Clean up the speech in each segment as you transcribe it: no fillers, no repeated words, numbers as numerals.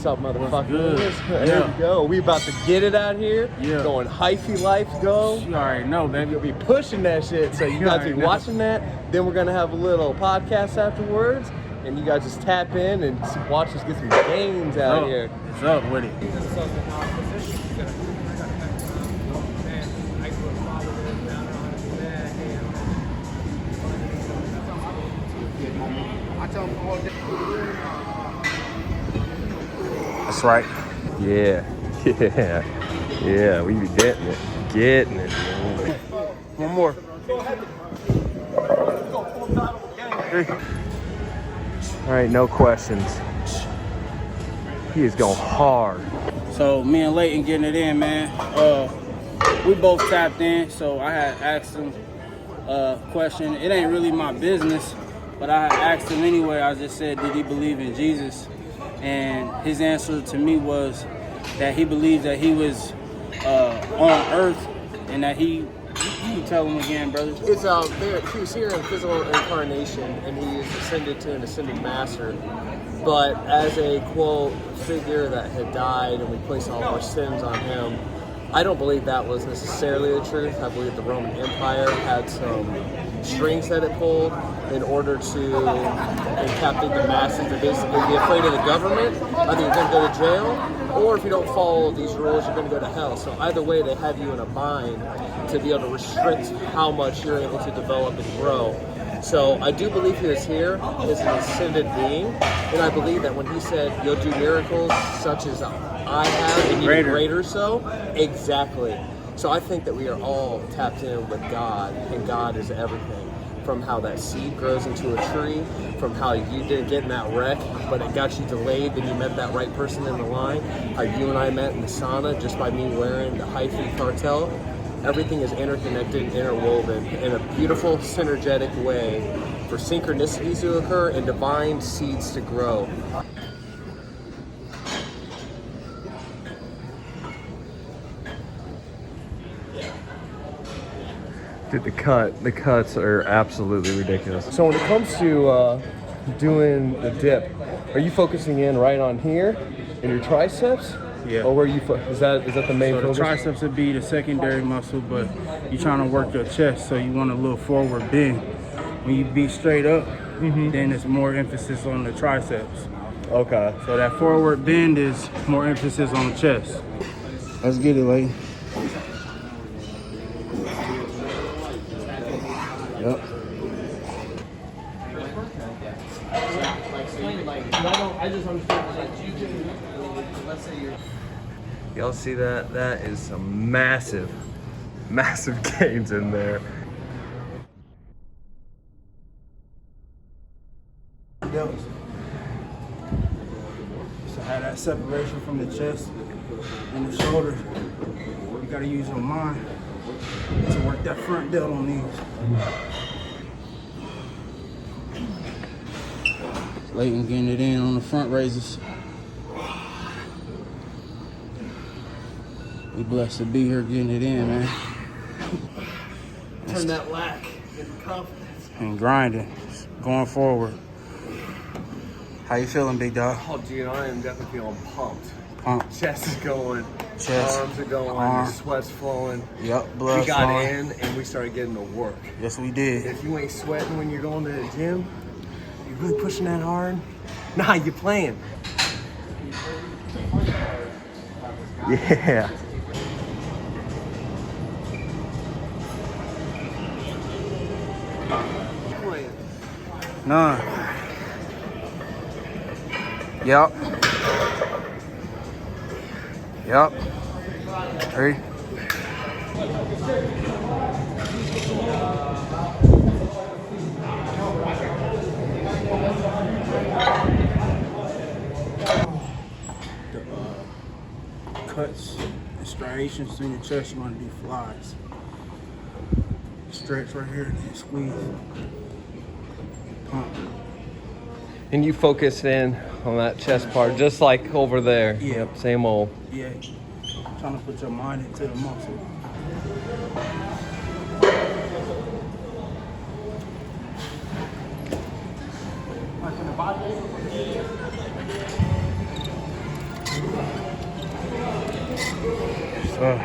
What's up, motherfucker? Good. There we go. We about to get it out here. Yeah. Going hyphy life go. You already know, baby. We'll be pushing that shit. So you guys be watching that. Then we're gonna have a little podcast afterwards, and you guys just tap in and watch us get some games out here. It's up with it. That's right. Yeah. We be getting it. One more. All right, no questions. He is going hard. So me and Leighton getting it in, man. We both tapped in, so I had asked him a question. It ain't really my business, but I asked him anyway. I just said, did he believe in Jesus? And his answer to me was that he believed that he was on earth and that you tell him again, brother. It's he was here in physical incarnation, and he is ascended to an ascended master. But as a quote figure that had died, and we place all of our sins on him, I don't believe that was necessarily the truth. I believe the Roman Empire had some strings that it pulled in order to encapsulate the masses to basically be afraid of the government. Either you're going to go to jail, or if you don't follow these rules, you're going to go to hell. So either way, they have you in a bind to be able to restrict how much you're able to develop and grow. So I do believe he was here as an ascended being, and I believe that when he said, you'll do miracles such as I have, and even greater so, exactly. So I think that we are all tapped in with God, and God is everything. From how that seed grows into a tree, from how you didn't get in that wreck, but it got you delayed, then you met that right person in the line, how you and I met in the sauna just by me wearing the hyphy cartel. Everything is interconnected, interwoven in a beautiful, synergetic way for synchronicities to occur and divine seeds to grow. Dude, the cuts are absolutely ridiculous. So when it comes to doing the dip, are you focusing in right on here in your triceps? Yeah. Or where you is that the main focus? So the triceps would be the secondary muscle, but you're trying to work your chest, so you want a little forward bend. When you be straight up, then it's more emphasis on the triceps. Okay. So that forward bend is more emphasis on the chest. Let's get it, Leighton. Yep. Y'all see that? That is some massive gains in there. So have that separation from the chest and the shoulders. You gotta use your mind to work that front delt on these. Leighton getting it in on the front raises. We blessed to be here getting it in, man. Turn that lack into confidence. And grinding, going forward. How you feeling, big dog? Oh, dude, I am definitely feeling pumped. Pumped. Chest is going. Chest. Arms are going. Sweat's flowing. Yep, blood We got flowing. in and we started getting to work. Yes, we did. If you ain't sweating when you're going to the gym, you're really pushing that hard. Nah, you're playing. Yeah. None. Yep. 3. Cuts and striations through your chest, you want to do flies. Stretch right here and squeeze. Pump. And you focus in on that chest part, just like over there. Yeah. Yep, same old. Yeah. Trying to put your mind into the muscle. Another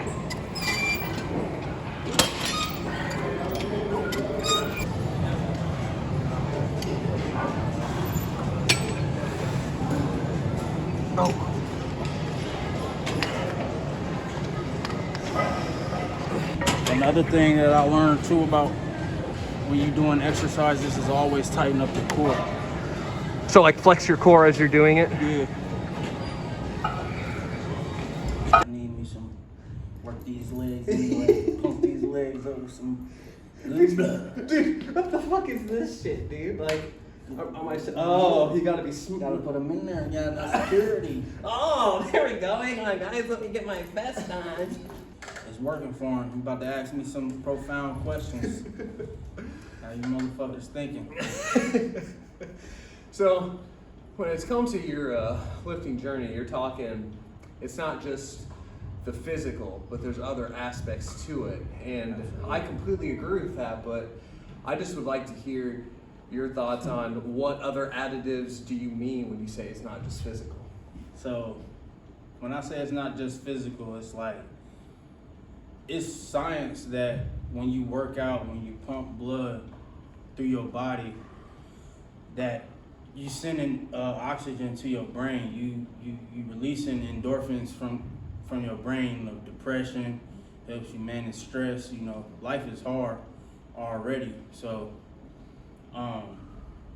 thing that I learned too about when you're doing exercises is always tighten up the core. So like flex your core as you're doing it? Yeah. I need me some work these legs anyway. Pump these legs over some good blood. Dude, what the fuck is this shit, dude? Like, you gotta be smooth. Gotta put them in there. Yeah, that's security. Oh, there we go. Hang on, guys. Let me get my vest on. It's working for him. He's about to ask me some profound questions. How you motherfuckers thinking? So, when it comes to your lifting journey, you're talking, it's not just the physical, but there's other aspects to it. And I completely agree with that, but I just would like to hear your thoughts on what other additives do you mean when you say it's not just physical? So, when I say it's not just physical, it's like, it's science that when you work out, when you pump blood through your body, that you sending oxygen to your brain. You releasing endorphins from your brain. You know, depression helps you manage stress. You know, life is hard already, so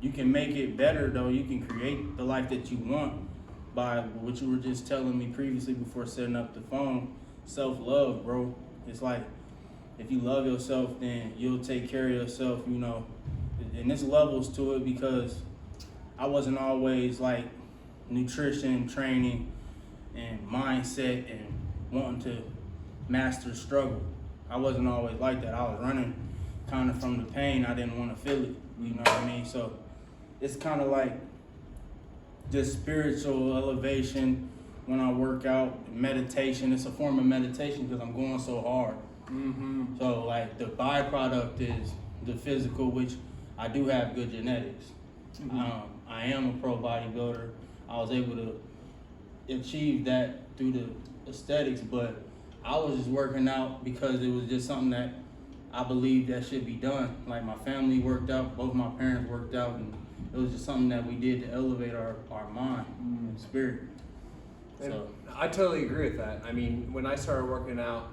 you can make it better though. You can create the life that you want by what you were just telling me previously before setting up the phone. Self-love, bro. It's like, if you love yourself, then you'll take care of yourself, you know. And there's levels to it because I wasn't always like nutrition, training, and mindset and wanting to master struggle. I wasn't always like that. I was running kind of from the pain. I didn't want to feel it, you know what I mean? So it's kind of like just spiritual elevation. When I work out, meditation, it's a form of meditation because I'm going so hard. Mm-hmm. So like the byproduct is the physical, which I do have good genetics. Mm-hmm. I am a pro bodybuilder. I was able to achieve that through the aesthetics, but I was just working out because it was just something that I believed that should be done. Like my family worked out, both my parents worked out, and it was just something that we did to elevate our mind and spirit. So I totally agree with that. I mean, when I started working out,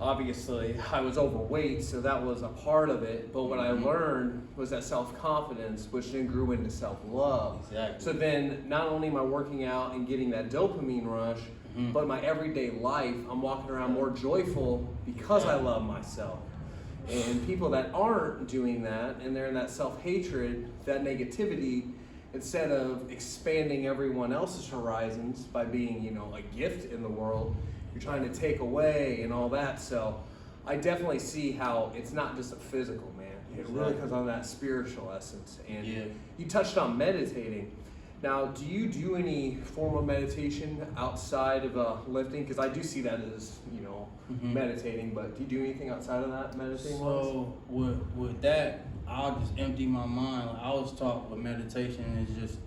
obviously I was overweight, so that was a part of it. But what I learned was that self-confidence, which then grew into self-love. Exactly. So then not only am I working out and getting that dopamine rush, but my everyday life, I'm walking around more joyful because I love myself. And people that aren't doing that, and they're in that self-hatred, that negativity, instead of expanding everyone else's horizons by being, you know, a gift in the world, you're trying to take away and all that. So I definitely see how it's not just a physical, man. It really comes on that spiritual essence. And you touched on meditating. Now, do you do any form of meditation outside of lifting? Because I do see that as, you know, meditating, but do you do anything outside of that meditating? So with that, I'll just empty my mind. Like, I was taught with meditation is just,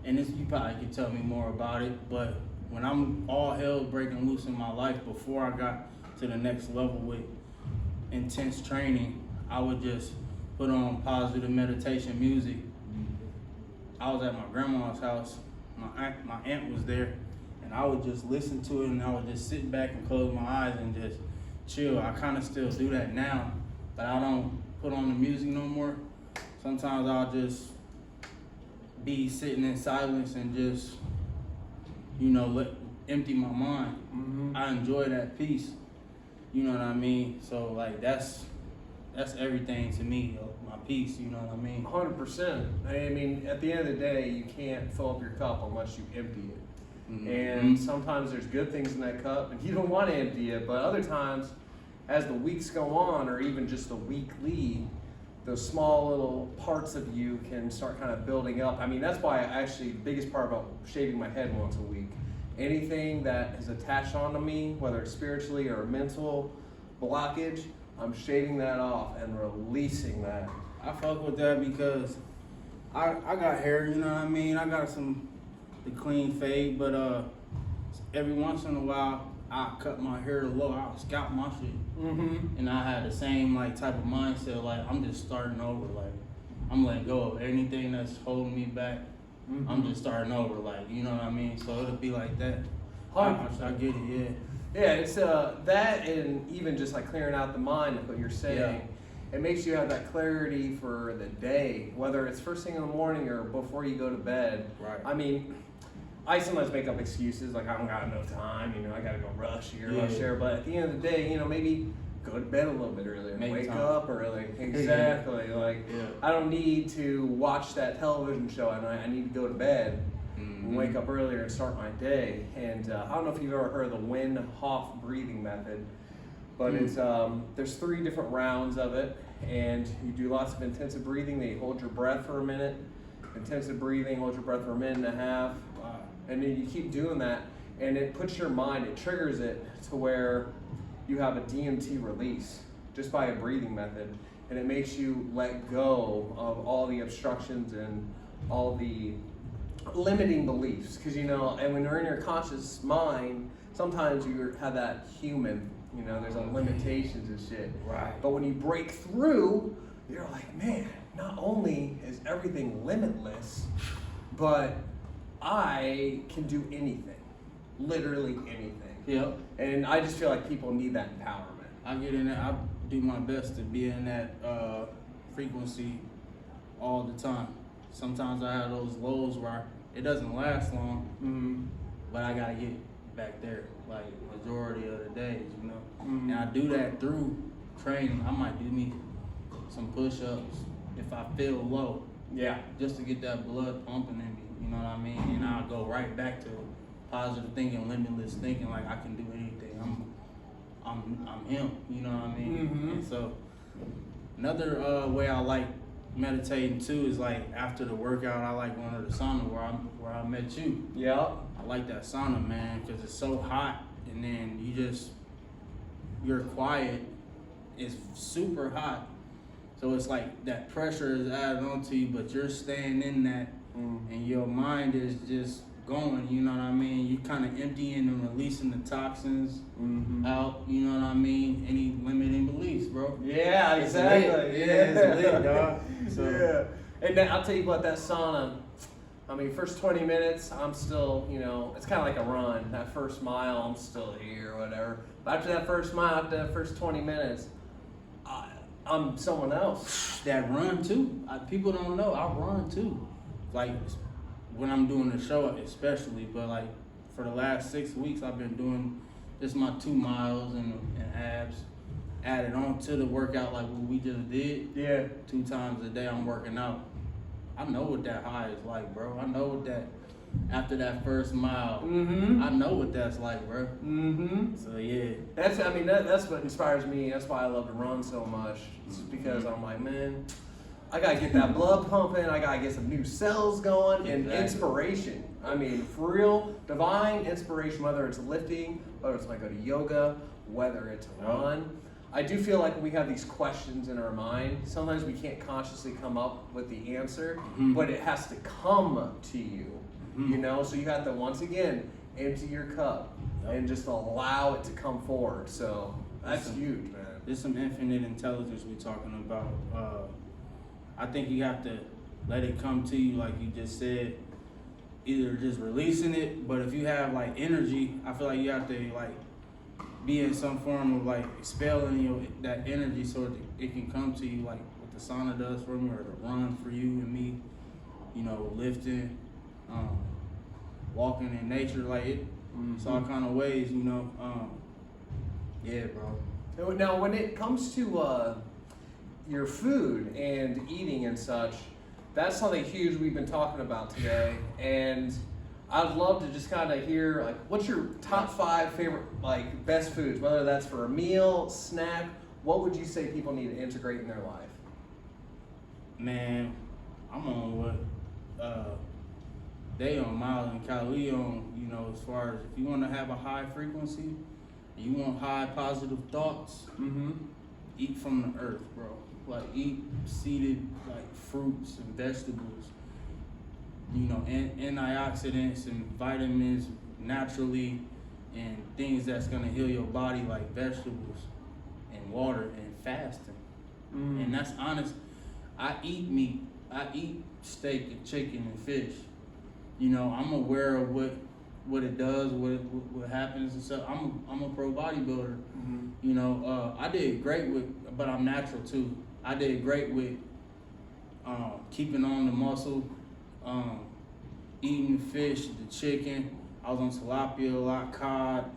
and this, you probably could tell me more about it, but when I'm all hell breaking loose in my life, before I got to the next level with intense training, I would just put on positive meditation music. I was at my grandma's house, my aunt was there, and I would just listen to it, and I would just sit back and close my eyes and just chill. I kind of still do that now, but I don't put on the music no more. Sometimes I'll just be sitting in silence and just, you know, empty my mind. I enjoy that peace. You know what I mean? So like that's everything to me, my peace, you know what I mean? 100%. I mean, at the end of the day, you can't fill up your cup unless you empty it. And sometimes there's good things in that cup and you don't want to empty it, but other times, as the weeks go on, or even just the weekly, those small little parts of you can start kind of building up. I mean, that's why the biggest part about shaving my head once a week. Anything that is attached onto me, whether it's spiritually or a mental blockage, I'm shaving that off and releasing that. I fuck with that because I got hair, you know what I mean? I got the clean fade, but every once in a while, I cut my hair low, I'll scalp my shit. Mm-hmm. And I had the same like type of mindset, like I'm just starting over, like I'm letting go of anything that's holding me back. Mm-hmm. I'm just starting over, like, you know what I mean? So it'll be like that. I get it, yeah. Yeah, it's that, and even just like clearing out the mind, like what you're saying, it makes you have that clarity for the day, whether it's first thing in the morning or before you go to bed. Right. I mean, I sometimes make up excuses like I don't got enough time, I gotta go rush here, rush there. But at the end of the day, maybe go to bed a little bit earlier, wake up early. Exactly. I don't need to watch that television show at night. I need to go to bed. Wake up earlier and start my day. And I don't know if you've ever heard of the Wim Hof breathing method, but it's there's 3 different rounds of it, and you do lots of intensive breathing. They hold your breath for a minute, intensive breathing, hold your breath for a minute and a half, and then you keep doing that, and it puts your mind, it triggers it to where you have a DMT release just by a breathing method, and it makes you let go of all the obstructions and all the limiting beliefs, because and when you're in your conscious mind, sometimes you have that human, there's limitations and shit. Right. But when you break through, you're like, man, not only is everything limitless, but I can do anything, literally anything. Yep. And I just feel like people need that empowerment. I get in there. I do my best to be in that frequency all the time. Sometimes I have those lows where it doesn't last long, but I gotta get back there, like majority of the days, And I do that through training. I might do me some push-ups if I feel low. Yeah. Just to get that blood pumping in me, you know what I mean? And I'll go right back to positive thinking, limitless thinking, like I can do anything. I'm him, you know what I mean? And so another way I like meditating too is like after the workout, I like going to the sauna where I met you. Yeah. I like that sauna, man, because it's so hot, and then you're quiet. It's super hot, so it's like that pressure is added onto you, but you're staying in that, and your mind is just going. You know what I mean? You kind of emptying and releasing the toxins out. You know what I mean? Any limiting beliefs, bro. Yeah, exactly. It's lit, dog. So. Yeah. And then I'll tell you what, that sauna, first 20 minutes, I'm still, it's kind of like a run. That first mile, I'm still here or whatever. But after that first mile, after that first 20 minutes, I'm someone else. That run too. People don't know, I run too. Like when I'm doing the show especially, but like for the last 6 weeks, I've been doing just my 2 miles and abs. Added on to the workout like what we just did. Yeah. 2 times a day I'm working out. I know what that high is like, bro. I know what that, after that first mile, I know what that's like, bro. So yeah. That's what inspires me. That's why I love to run so much. It's because I'm like, man, I gotta get that blood pumping, I gotta get some new cells going, and inspiration. For real, divine inspiration, whether it's lifting, whether it's like go to yoga, whether it's run. I do feel like we have these questions in our mind. Sometimes we can't consciously come up with the answer, but it has to come to you, So you have to, once again, empty your cup and just allow it to come forward. So that's huge, man. There's some infinite intelligence we're talking about. I think you have to let it come to you, like you just said, either just releasing it, but if you have like energy, I feel like you have to like be in some form of like expelling that energy so it can come to you, like what the sauna does for me, or the run for you and me, lifting, walking in nature, like it's all kind of ways, yeah, bro. Now when it comes to your food and eating and such, that's something huge we've been talking about today, and I'd love to just kind of hear, like, what's your top 5 favorite, like, best foods, whether that's for a meal, snack, what would you say people need to integrate in their life? Man, I'm on what they on Miles and Cali on, as far as if you want to have a high frequency, you want high positive thoughts, eat from the earth, bro. Like, eat seeded, like, fruits and vegetables. Antioxidants and vitamins naturally, and things that's gonna heal your body, like vegetables and water and fasting. And that's honest. I eat meat. I eat steak and chicken and fish. You know, I'm aware of what it does, what happens and stuff. I'm a pro bodybuilder. You know, I did great with, but I'm natural too. I did great with keeping on the muscle, eating the fish, the chicken. I was on tilapia a lot, cod.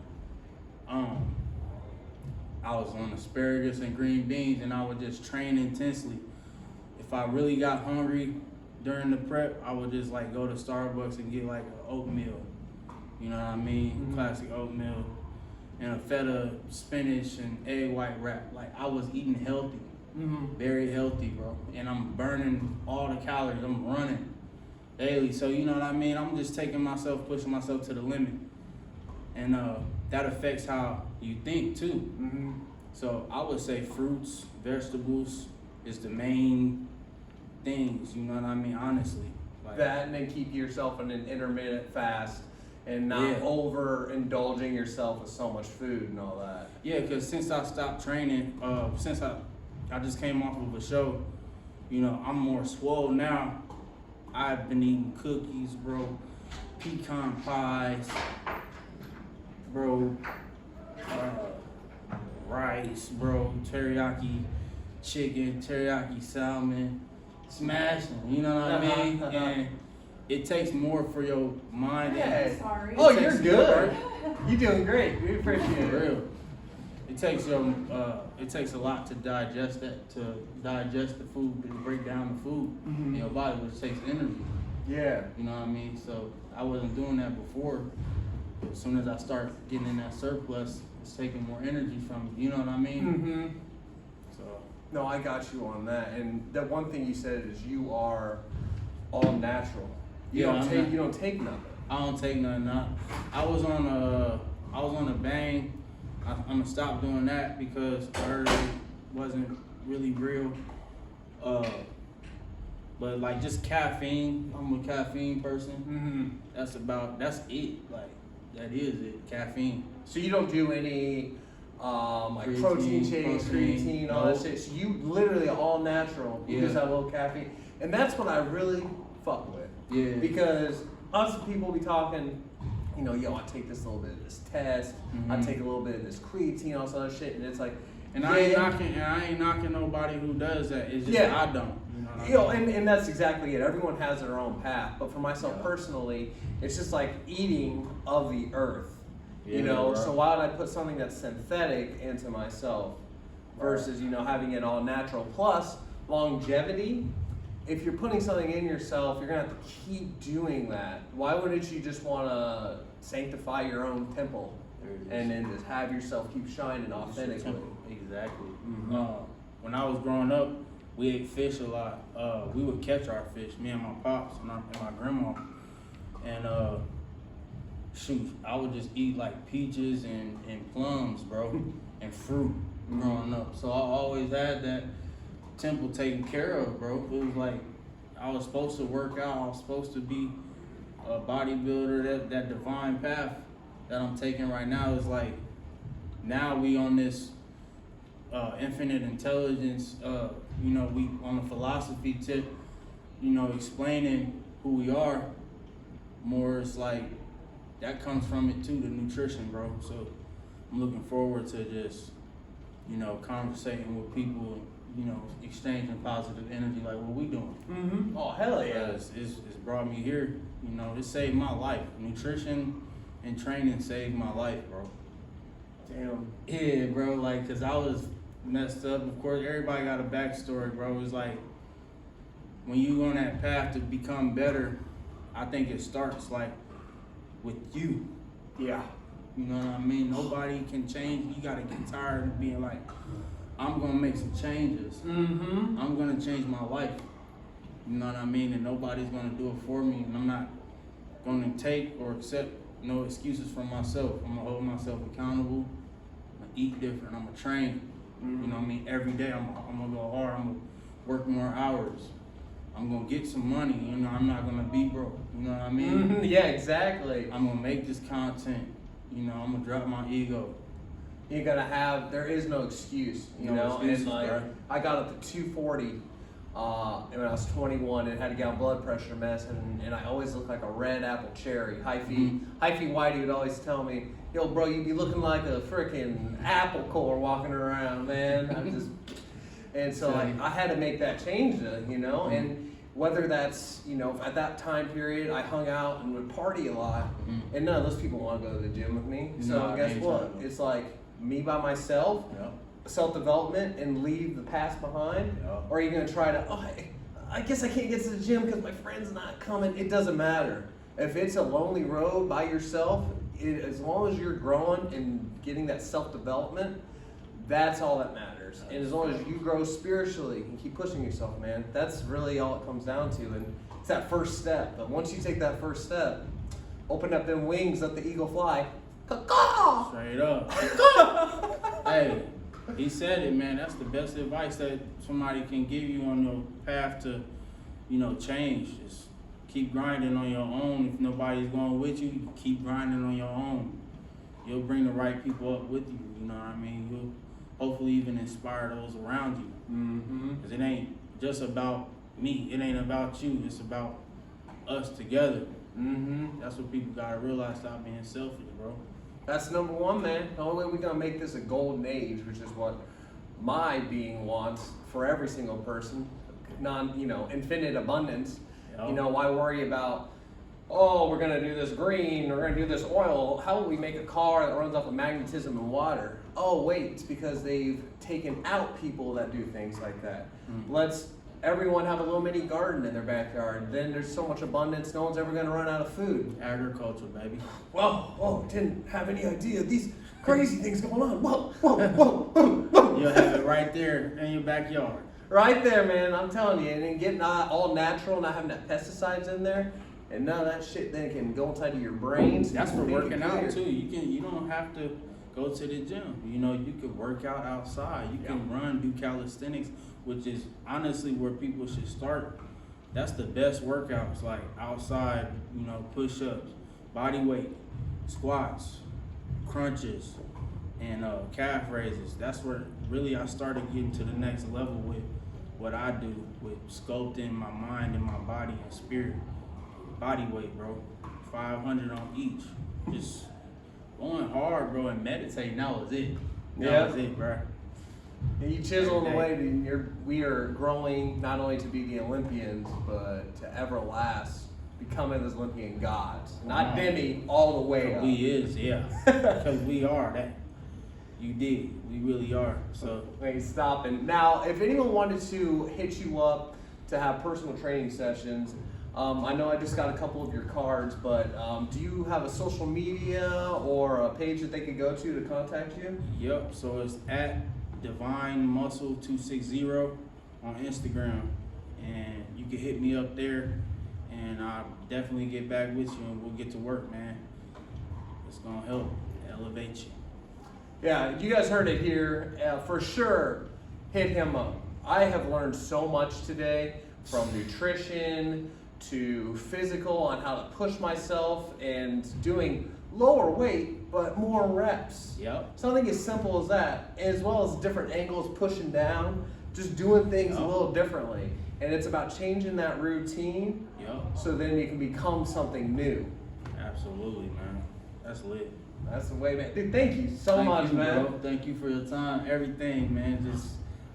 I was on asparagus and green beans, and I would just train intensely. If I really got hungry during the prep, I would just like go to Starbucks and get like an oatmeal. You know what I mean? Classic oatmeal and a feta, spinach, and egg white wrap. Like I was eating healthy, very healthy, bro. And I'm burning all the calories. I'm running daily. So you know what I mean? I'm just taking myself, pushing myself to the limit. And that affects how you think too. So I would say fruits, vegetables is the main things, you know what I mean, honestly. Like, that, and then keep yourself in an intermittent fast and not overindulging yourself with so much food and all that. Yeah, because since I stopped training, since I just came off of a show, you know, I'm more swole now. I've been eating cookies, bro, pecan pies, bro, rice, bro, teriyaki chicken, teriyaki salmon, smashing, you know what I mean? And it takes more for your mind. Hey. Sorry. Oh, you're good. You're doing great. We appreciate it. For real. It takes it takes a lot to digest the food, to break down the food in your body, which takes energy. Yeah. You know what I mean? So I wasn't doing that before. As soon as I start getting in that surplus, it's taking more energy from you. You know what I mean? So. No, I got you on that. And the one thing you said is you are all natural. You don't take nothing. I don't take nothing. I was on a bang. I'm gonna stop doing that because I heard it wasn't really real. But like just caffeine. I'm a caffeine person. That's it. Like that is it. Caffeine. So you don't do any like protein shakes, creatine, all that shit. So you literally all natural. You just have a little caffeine, and that's what I really fuck with. Yeah. Because us people be talking, you know, yo, I take this little bit of this test, I take a little bit of this creatine, all this other shit, and it's like, I ain't knocking nobody who does that. It's just I don't. You know, and that's exactly it. Everyone has their own path, but for myself personally, it's just like eating of the earth. You know, so why would I put something that's synthetic into myself versus, you know, having it all natural? Plus, longevity, if you're putting something in yourself, you're going to have to keep doing that. Why wouldn't you just want to sanctify your own temple and then just have yourself keep shining authentically? Exactly. When I was growing up, we ate fish a lot. We would catch our fish, me and my pops and my grandma. And shoot, I would just eat like peaches and plums, bro, and fruit growing up. So I always had that temple taken care of, bro. It was like I was supposed to work out. I was supposed to be a bodybuilder. That divine path that I'm taking right now is like, now we on this infinite intelligence, you know, we on a philosophy tip, you know, explaining who we are more. It's like, that comes from it too, the nutrition, bro. So I'm looking forward to just, you know, conversating with people, you know, exchanging positive energy like what we doing. Oh, hell yeah. It's brought me here, you know, it saved my life. Nutrition and training saved my life, bro. Damn. Yeah, bro, like, cause I was messed up. Of course, everybody got a backstory, bro. It's like, when you on that path to become better, I think it starts like with you. Yeah. You know what I mean? Nobody can change. You gotta get tired of being like, I'm gonna make some changes. I'm gonna change my life. You know what I mean? And nobody's gonna do it for me. And I'm not gonna take or accept no excuses from myself. I'm gonna hold myself accountable. I'm gonna eat different. I'm gonna train. You know what I mean? Every day I'm gonna go hard. I'm gonna work more hours. I'm gonna get some money. You know, I'm not gonna be broke. You know what I mean? Yeah, exactly. I'm gonna make this content you know, I'm gonna drop my ego. You're gonna have. There is no excuse, you No know. excuses, And like, bro. I got up to 240 when I was 21 and had to get on blood pressure meds, and I always looked like a red apple cherry. Hyphy Whitey would always tell me, "Yo, bro, you be looking like a freaking apple core walking around, man." And so like I had to make that change, you know. And whether that's, you know, at that time period, I hung out and would party a lot, and none of those people want to go to the gym with me. So No, guess they ain't what? trying to. It's like me by myself. Yep. Self-development and leave the past behind, Yeah. or are you gonna try to? Oh, I guess I can't get to the gym because my friend's not coming. It doesn't matter if it's a lonely road by yourself. As long as you're growing and getting that self-development, that's all that matters. And as long as you grow spiritually and keep pushing yourself, man, that's really all it comes down to. And it's that first step. But once you take that first step, open up them wings, let the eagle fly. Caw-caw! Straight up. Hey, he said it, man. That's the best advice that somebody can give you on your path to, you know, change. Just keep grinding on your own. If nobody's going with you, keep grinding on your own. You'll bring the right people up with you. You know what I mean? You'll hopefully even inspire those around you. Because it ain't just about me. It ain't about you. It's about us together. That's what people gotta realize. Stop being selfish, bro. That's number one, man. The only way we're gonna make this a golden age, which is what my being wants for every single person, infinite abundance. Yeah. You know, why worry about, oh, we're gonna do this green, we're gonna do this oil. How will we make a car that runs off of magnetism and water? Oh, wait, it's because they've taken out people that do things like that. Let's everyone have a little mini garden in their backyard. Then there's so much abundance, no one's ever gonna run out of food. Agriculture, baby. Whoa, didn't have any idea. These crazy things going on. Whoa. You'll have it right there in your backyard. Right there, man. I'm telling you. And then getting all natural, not having that pesticides in there. And none of that shit then can go inside of your brains. That's for Make it working out clear. too. You don't have to go to the gym. You know, you could work out outside. You can run, do calisthenics, which is honestly where people should start. That's the best workouts, like outside, you know, push-ups, body weight, squats, crunches, and calf raises. That's where really I started getting to the next level with what I do with sculpting my mind and my body and spirit. Body weight, bro. 500 on each. Just going hard, bro, and meditating. That was it. That was it, bro. And you chisel away, and we are growing not only to be the Olympians, but to ever last, becoming those Olympian gods. Not Demi, all the way up. We is, yeah. Because we are that. You did. We really are. So Wait, stop. And now, if anyone wanted to hit you up to have personal training sessions, I know I just got a couple of your cards, but do you have a social media or a page that they could go to contact you? Yep. So it's at DeVon Muscle 260 on Instagram, and you can hit me up there, and I'll definitely get back with you, and we'll get to work, man. It's gonna help elevate you. Yeah, you guys heard it here. For sure, hit him up. I have learned so much today, from nutrition to physical, on how to push myself and doing lower weight but more reps. Yep. Something as simple as that, as well as different angles, pushing down, just doing things a little differently. And it's about changing that routine, so then you can become something new. Absolutely, man. That's lit. That's the way, man. Dude, thank you so much, man. Bro. Thank you for your time, everything, man.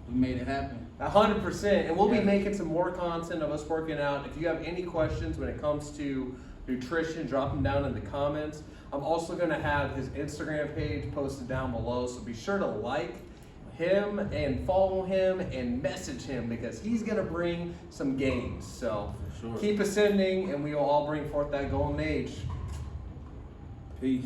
We made it happen. 100%. And we'll be making some more content of us working out. If you have any questions when it comes to nutrition, drop them down in the comments. I'm also going to have his Instagram page posted down below, so be sure to like him and follow him and message him, because he's going to bring some gains. So keep ascending, and we will all bring forth that golden age. Peace.